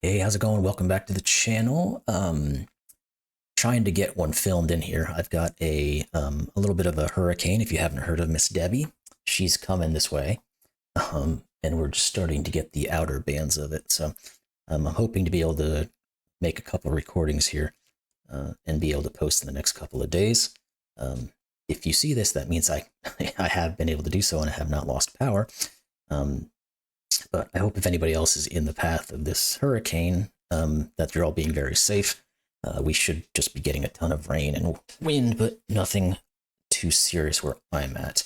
Hey, how's it going? Welcome back to the channel. Trying to get one filmed in here. I've got a little bit of a hurricane. If you haven't heard of Miss Debbie, she's coming this way. And we're just starting to get the outer bands of it. So I'm hoping to be able to make a couple recordings here and be able to post in the next couple of days. If you see this, that means I I have been able to do so and I have not lost power. But I hope if anybody else is in the path of this hurricane, that you're all being very safe. We should just be getting a ton of rain and wind, but nothing too serious where I'm at.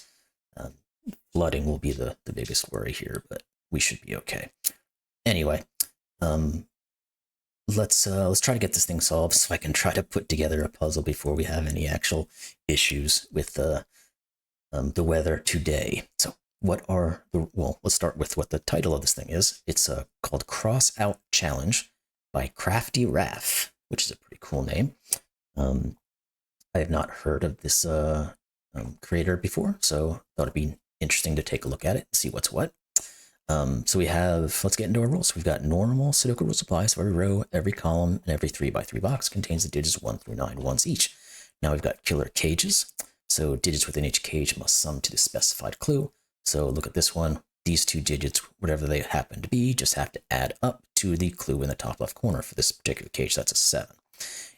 Flooding will be the biggest worry here, but we should be okay. Anyway, let's try to get this thing solved so I can try to put together a puzzle before we have any actual issues with the weather today. So well, let's start with what the title of this thing is. It's called Cross Out Challenge by CraftyRaf, which is a pretty cool name. I have not heard of this creator before, so thought it'd be interesting to take a look at it and see what's what. So we have, let's get into our rules. We've got normal Sudoku rules apply, so every row, every column, and every 3x3 box contains the digits 1 through 9 once each. Now we've got killer cages, so digits within each cage must sum to the specified clue. So look at this one. These two digits, whatever they happen to be, just have to add up to the clue in the top left corner. For this particular cage, that's a 7.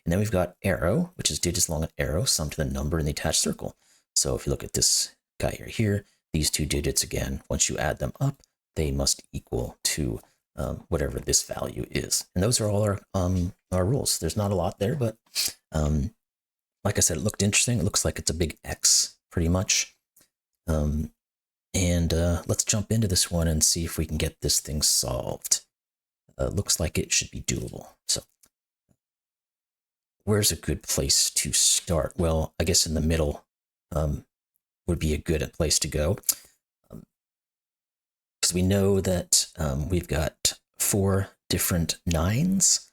And then we've got arrow, which is digits along an arrow summed to the number in the attached circle. So if you look at this guy right here, these two digits, again, once you add them up, they must equal to whatever this value is. And those are all our rules. There's not a lot there, but like I said, it looked interesting. It looks like it's a big X, pretty much. And let's jump into this one and see if we can get this thing solved. Looks like it should be doable. So where's a good place to start? Well, I guess in the middle would be a good place to go. Because we know that we've got 4 different 9s,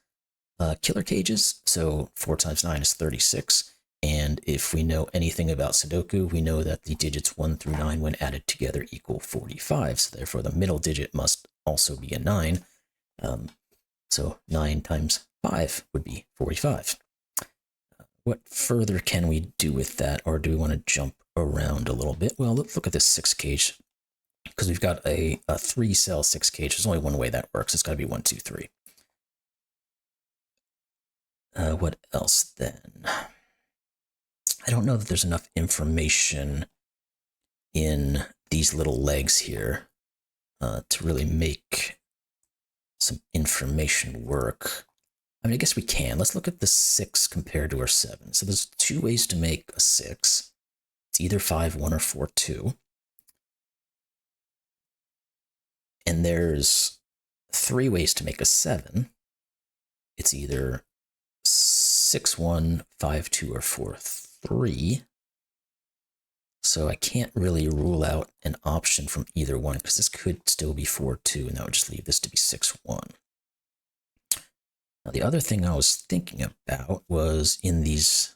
killer cages. So 4 times 9 is 36. And if we know anything about Sudoku, we know that the digits 1 through 9 when added together equal 45. So therefore the middle digit must also be a 9. So 9 times 5 would be 45. What further can we do with that, or do we want to jump around a little bit? Well, let's look at this 6 cage, because we've got a 3-cell 6 cage. There's only one way that works. It's got to be 1, 2, 3. What else then? I don't know that there's enough information in these little legs here to really make some information work. I mean, I guess we can. Let's look at the 6 compared to our 7. So there's 2 ways to make a 6. It's either 5, 1, or 4, 2. And there's 3 ways to make a 7. It's either 6, 1, 5, 2, or 4, 3. So I can't really rule out an option from either one, because this could still be 4, 2, and that would just leave this to be 6, 1. Now, the other thing I was thinking about was in these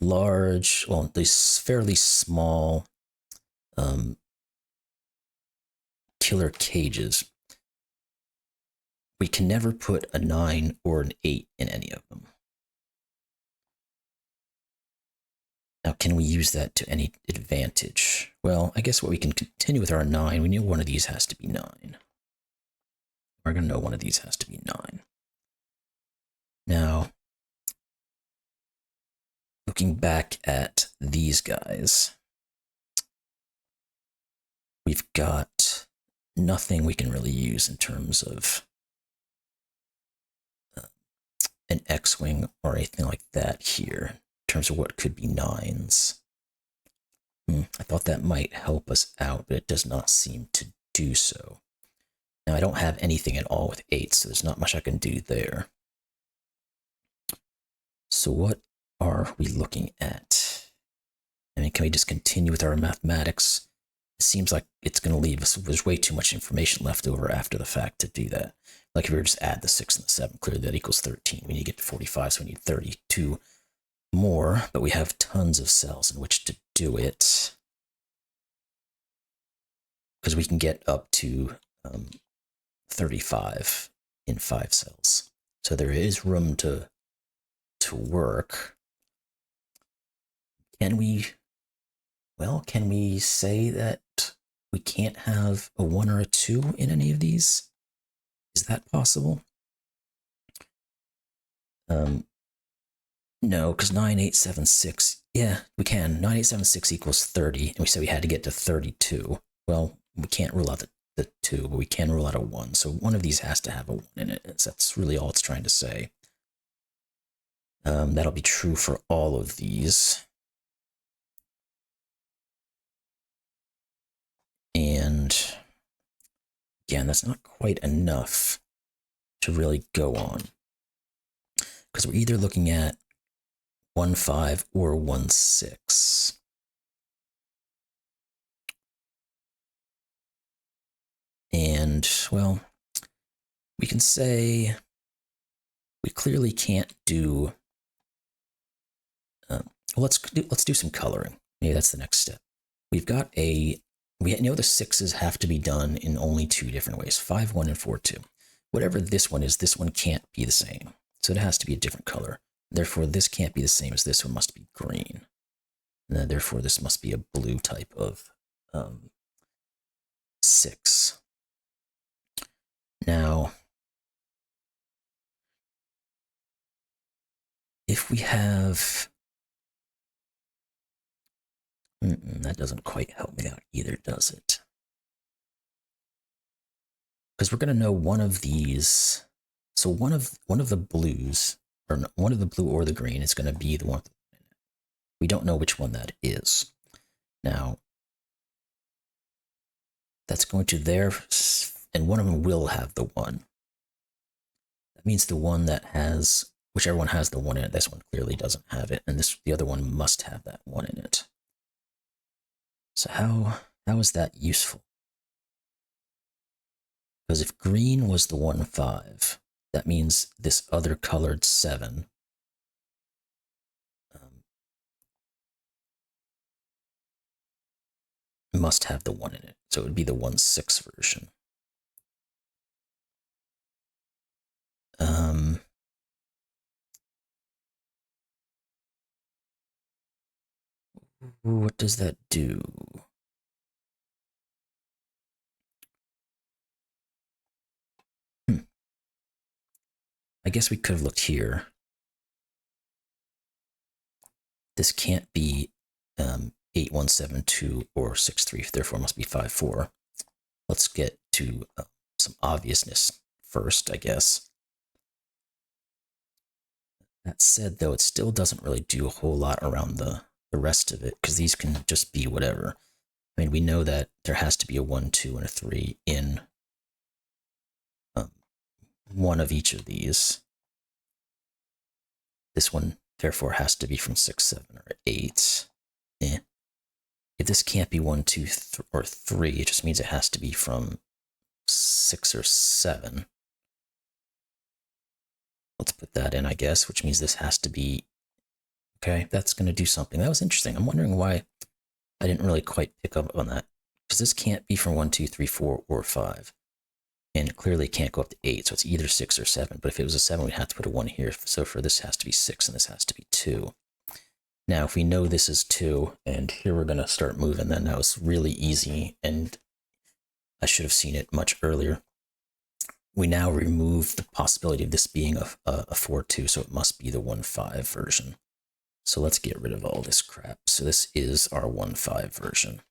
large, well, these fairly small killer cages, we can never put a 9 or an 8 in any of them. Now, can we use that to any advantage? Well, I guess what we can continue with our 9, we know one of these has to be 9. We're going to know one of these has to be 9. Now, looking back at these guys, we've got nothing we can really use in terms of an X-wing or anything like that here, in terms of what could be 9s. I thought that might help us out, but it does not seem to do so. Now, I don't have anything at all with 8s, so there's not much I can do there. So what are we looking at? I mean, can we just continue with our mathematics? It seems like it's going to leave us, there's way too much information left over after the fact to do that. Like if we were to just add the 6 and the 7, clearly that equals 13. We need to get to 45, so we need 32 more, but we have tons of cells in which to do it. Because we can get up to 35 in 5 cells. So there is room to work. Can we say that we can't have a 1 or a 2 in any of these? Is that possible? No, because 9876, yeah, we can. 9876 equals 30, and we said we had to get to 32. Well, we can't rule out the 2, but we can rule out a 1. So one of these has to have a 1 in it. That's really all it's trying to say. That'll be true for all of these. And again, that's not quite enough to really go on, because we're either looking at 1.5 or 1.6. And, well, we can say we clearly can't do... let's do some coloring. Maybe that's the next step. We've got we know the 6s have to be done in only 2 different ways, 5.1 and 4.2. Whatever this one is, this one can't be the same. So it has to be a different color. Therefore, this can't be the same as this one, must be green. And then, therefore, this must be a blue type of 6. Now, if we have... that doesn't quite help me out either, does it? Because we're going to know one of these. So one of the blues, or one of the blue or the green, is going to be the one. We don't know which one that is. Now, that's going to there, and one of them will have the 1. That means the one that has, whichever one has the 1 in it, this one clearly doesn't have it, and the other one must have that 1 in it. So how is that useful? Because if green was the 1.5, that means this other colored 7 must have the 1 in it. So it would be the 1.6 version. What does that do? I guess we could have looked here. This can't be 8172 or 63, therefore it must be 54. Let's get to some obviousness first, I guess. That said, though, it still doesn't really do a whole lot around the rest of it, because these can just be whatever. I mean, we know that there has to be a 1, 2, and a 3 in one of each of these. This one, therefore, has to be from 6, 7, or 8. If this can't be 1, 2, or 3, it just means it has to be from 6 or 7. Let's put that in, I guess, which means this has to be... Okay, that's going to do something. That was interesting. I'm wondering why I didn't really quite pick up on that. Because this can't be from 1, 2, 3, 4, or 5. And it clearly can't go up to 8, so it's either 6 or 7. But if it was a 7, we'd have to put a 1 here. So for this has to be 6, and this has to be 2. Now, if we know this is 2, and here we're going to start moving, then now it's really easy, and I should have seen it much earlier. We now remove the possibility of this being a 4-2, so it must be the 1.5 version. So let's get rid of all this crap. So this is our 1.5 version.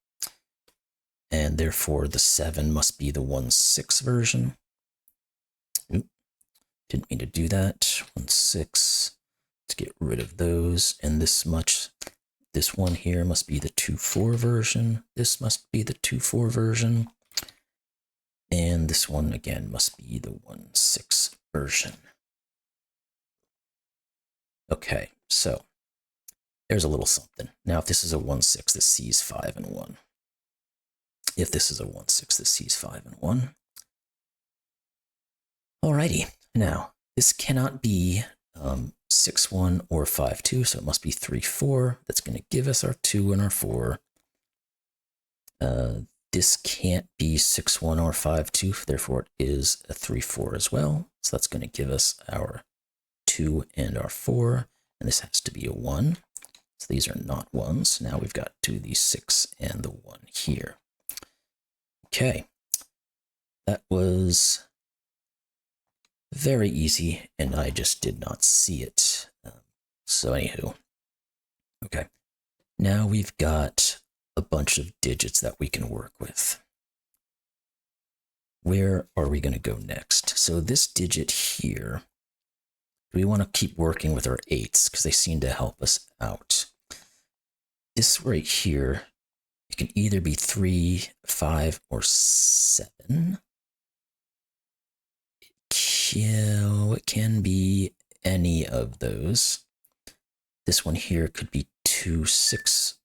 And therefore, the 7 must be the 1.6 version. Oop, didn't mean to do that. 1.6. Let's get rid of those. And this one here must be the 2.4 version. This must be the 2.4 version. And this one, again, must be the 1.6 version. Okay, so there's a little something. Now, if this is a 1.6, this sees 5 and 1. If this is a 1.6, this sees 5 and 1. Alrighty, now, this cannot be 6.1 or 5.2, so it must be 3.4. That's going to give us our 2 and our 4. This can't be 6.1 or 5.2, therefore it is a 3.4 as well. So that's going to give us our 2 and our 4, and this has to be a 1. So these are not 1s. Now we've got 2, the 6, and the 1 here. Okay, that was very easy, and I just did not see it. So anywho, okay, now we've got a bunch of digits that we can work with. Where are we going to go next? So this digit here, we want to keep working with our 8s because they seem to help us out. This right here, it can either be 3, 5, or 7. It can be any of those. This one here could be 2, 6.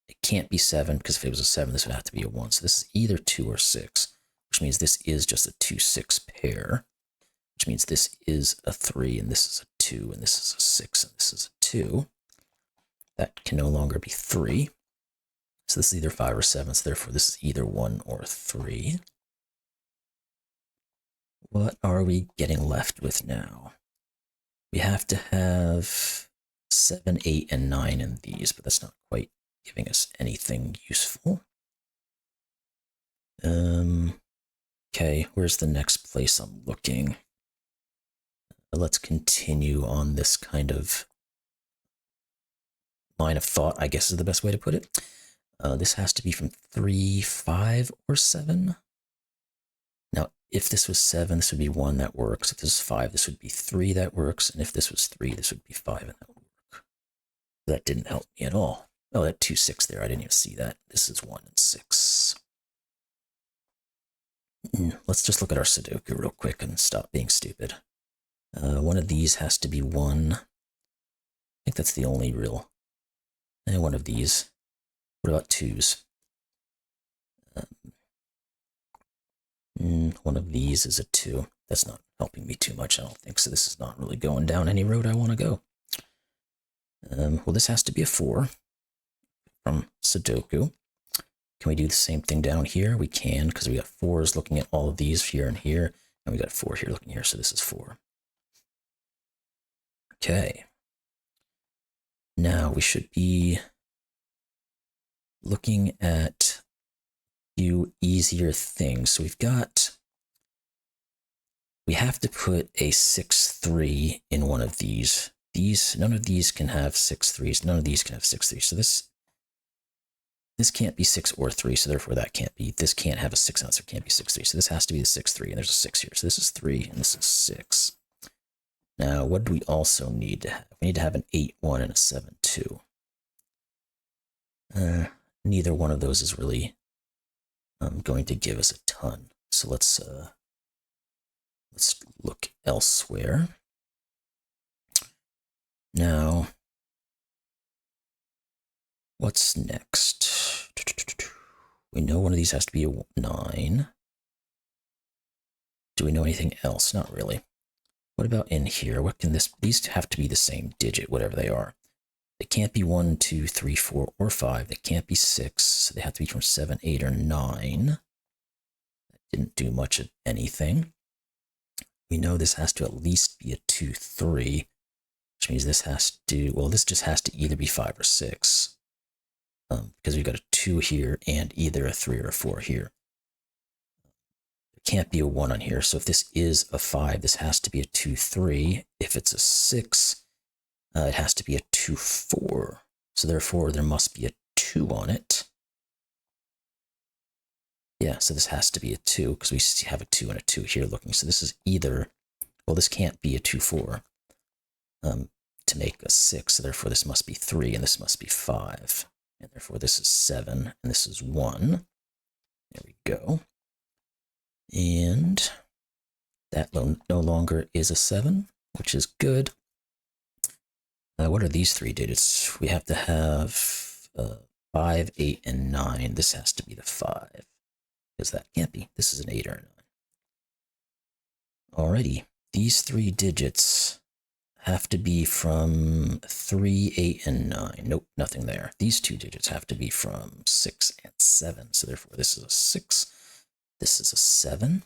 It can't be 7 because if it was a 7, this would have to be a 1. So this is either 2 or 6, which means this is just a 2, 6 pair, which means this is a 3, and this is a 2, and this is a 6, and this is a 2. That can no longer be 3. So this is either 5 or 7, so therefore this is either 1 or 3. What are we getting left with now? We have to have 7, 8, and 9 in these, but that's not quite giving us anything useful. Okay, where's the next place I'm looking? Let's continue on this kind of line of thought, I guess is the best way to put it. This has to be from 3, 5, or 7. Now, if this was 7, this would be 1, that works. If this is 5, this would be 3, that works. And if this was 3, this would be 5, and that would work. That didn't help me at all. Oh, that 2, 6 there, I didn't even see that. This is 1 and 6. Let's just look at our Sudoku real quick and stop being stupid. One of these has to be 1. I think that's the only real. And one of these. What about 2s? One of these is a 2. That's not helping me too much, I don't think. So this is not really going down any road I want to go. Well, this has to be a 4 from Sudoku. Can we do the same thing down here? We can, because we got 4s looking at all of these here and here, and we got 4 here looking here, so this is 4. Okay. Now we should be looking at a few easier things. So we have to put a 6, 3 in one of these. None of these can have 6, 3s. None of these can have 6, 3s. So this can't be 6 or 3, so therefore that can't be. This can't have a 6 ounce, so it can't be 6, 3. So this has to be the 6, 3, and there's a 6 here. So this is 3, and this is 6. Now, what do we also need to have? We need to have an 8, 1, and a 7, 2. Neither one of those is really going to give us a ton. So let's look elsewhere. Now, what's next? We know one of these has to be a 9. Do we know anything else? Not really. What about in here? What can this? These have to be the same digit, whatever they are. They can't be 1, 2, 3, 4, or 5. They can't be 6. So they have to be from 7, 8, or 9. That didn't do much of anything. We know this has to at least be a 2, 3, which means this has to, well, this just has to either be 5 or 6. Because we've got a 2 here and either a 3 or a 4 here. There can't be a 1 on here. So if this is a 5, this has to be a 2, 3. If it's a 6, it has to be a 2, 4. So therefore, there must be a 2 on it. Yeah, so this has to be a 2 because we have a 2 and a 2 here looking. So this is either, well, this can't be a 2, 4 to make a 6. So therefore, this must be 3 and this must be 5. And therefore, this is 7 and this is 1. There we go. And that no longer is a 7, which is good. What are these 3 digits? We have to have 5, 8, and 9. This has to be the 5, because that can't be. This is an 8 or a 9. Alrighty, these 3 digits have to be from 3, 8, and 9. Nope, nothing there. These 2 digits have to be from 6 and 7. So therefore, this is a 6. This is a 7.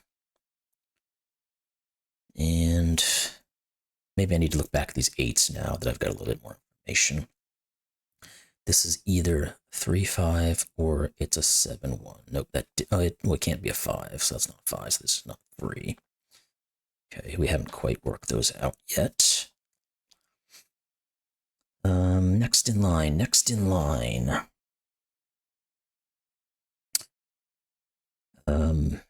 And maybe I need to look back at these 8s now that I've got a little bit more information. This is either 3, 5, or it's a 7, 1. Nope, it can't be a 5, so that's not 5, so this is not 3. Okay, we haven't quite worked those out yet. Next in line.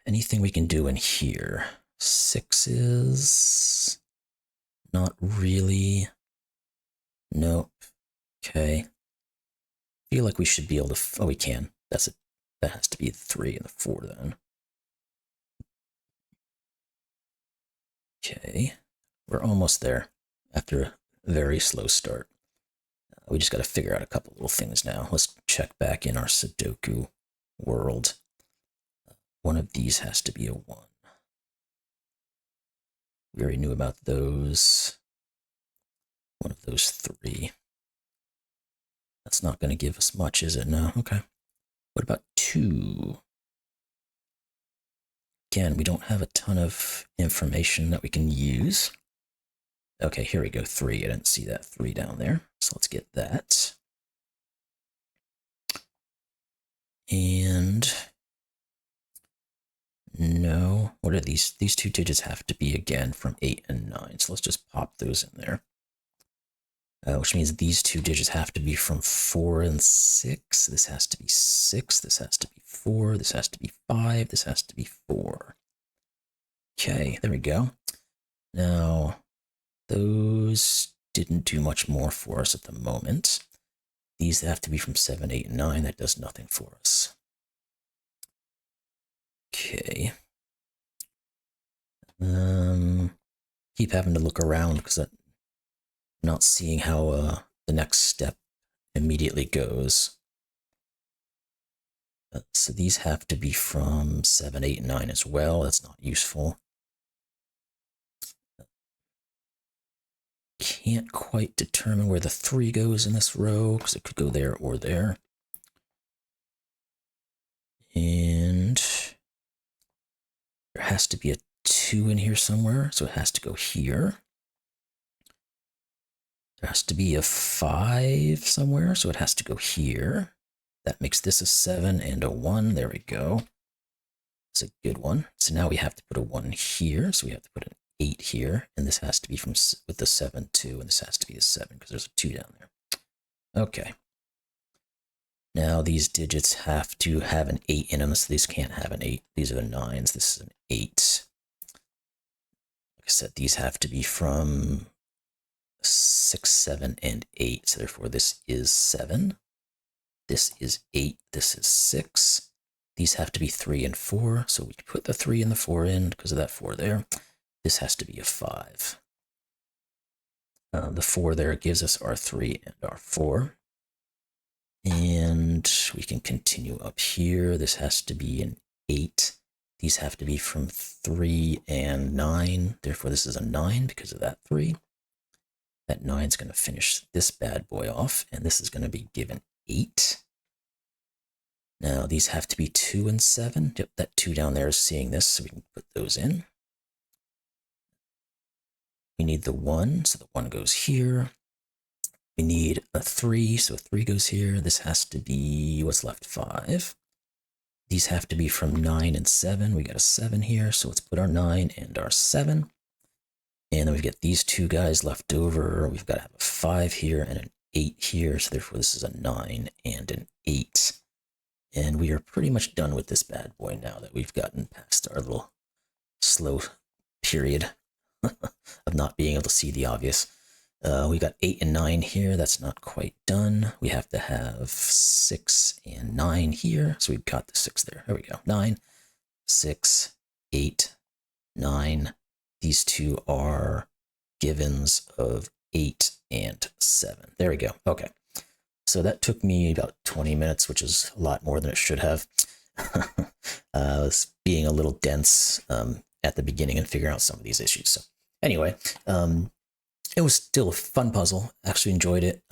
Anything we can do in here? 6s? Not really. Nope. Okay. Feel like we should be able to. Oh, we can. That's it. That has to be the 3 and the 4 then. Okay. We're almost there after a very slow start. We just got to figure out a couple little things now. Let's check back in our Sudoku world. One of these has to be a 1. We already knew about those. One of those 3. That's not going to give us much, is it? No? Okay. What about 2? Again, we don't have a ton of information that we can use. Okay, here we go, 3. I didn't see that 3 down there. So let's get that. And no, what are these? These 2 digits have to be, again, from 8 and 9. So let's just pop those in there. Which means these 2 digits have to be from 4 and 6. This has to be 6. This has to be 4. This has to be 5. This has to be 4. Okay, there we go. Now, those didn't do much more for us at the moment. These have to be from 7, 8, and 9. That does nothing for us. Okay. Keep having to look around because I'm not seeing how the next step immediately goes. So these have to be from 7, 8, and 9 as well. That's not useful. Can't quite determine where the 3 goes in this row because it could go there or there. And there has to be a 2 in here somewhere, so it has to go here. There has to be a 5 somewhere, so it has to go here. That makes this a 7 and a 1. There we go. It's a good one. So now we have to put a 1 here, so we have to put an 8 here, and this has to be from with the 7 too, and this has to be the 7 because there's a 2 down there. Okay. Now these digits have to have an 8 in them, so these can't have an 8. These are the 9s. This is an 8. Like I said, these have to be from 6, 7, and 8. So therefore this is 7. This is 8. This is 6. These have to be 3 and 4. So we put the 3 and the 4 in because of that 4 there. This has to be a 5. The 4 there gives us our 3 and our 4. And we can continue up here. This has to be an 8. These have to be from 3 and 9. Therefore, this is a 9 because of that 3. That 9 is going to finish this bad boy off, and this is going to be given 8. Now, these have to be 2 and 7. Yep, that 2 down there is seeing this, so we can put those in. We need the 1, so the 1 goes here. We need a 3, so a 3 goes here. This has to be, what's left, 5. These have to be from 9 and 7. We got a 7 here, so let's put our 9 and our 7. And then we've got these 2 guys left over. We've got to have a 5 here and an 8 here, so therefore this is a 9 and an 8. And we are pretty much done with this bad boy now that we've gotten past our little slow period of not being able to see the obvious. We got 8 and 9 here. That's not quite done. We have to have 6 and 9 here. So we've got the 6 there. There we go. 9, 6, 8, 9. These 2 are givens of 8 and 7. There we go. Okay. So that took me about 20 minutes, which is a lot more than it should have. I was being a little dense at the beginning and figuring out some of these issues. So anyway, it was still a fun puzzle. Actually enjoyed it.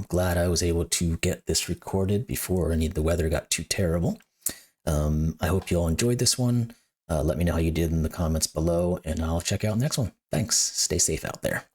Glad I was able to get this recorded before any of the weather got too terrible. I hope you all enjoyed this one. Let me know how you did in the comments below, and I'll check out the next one. Thanks. Stay safe out there.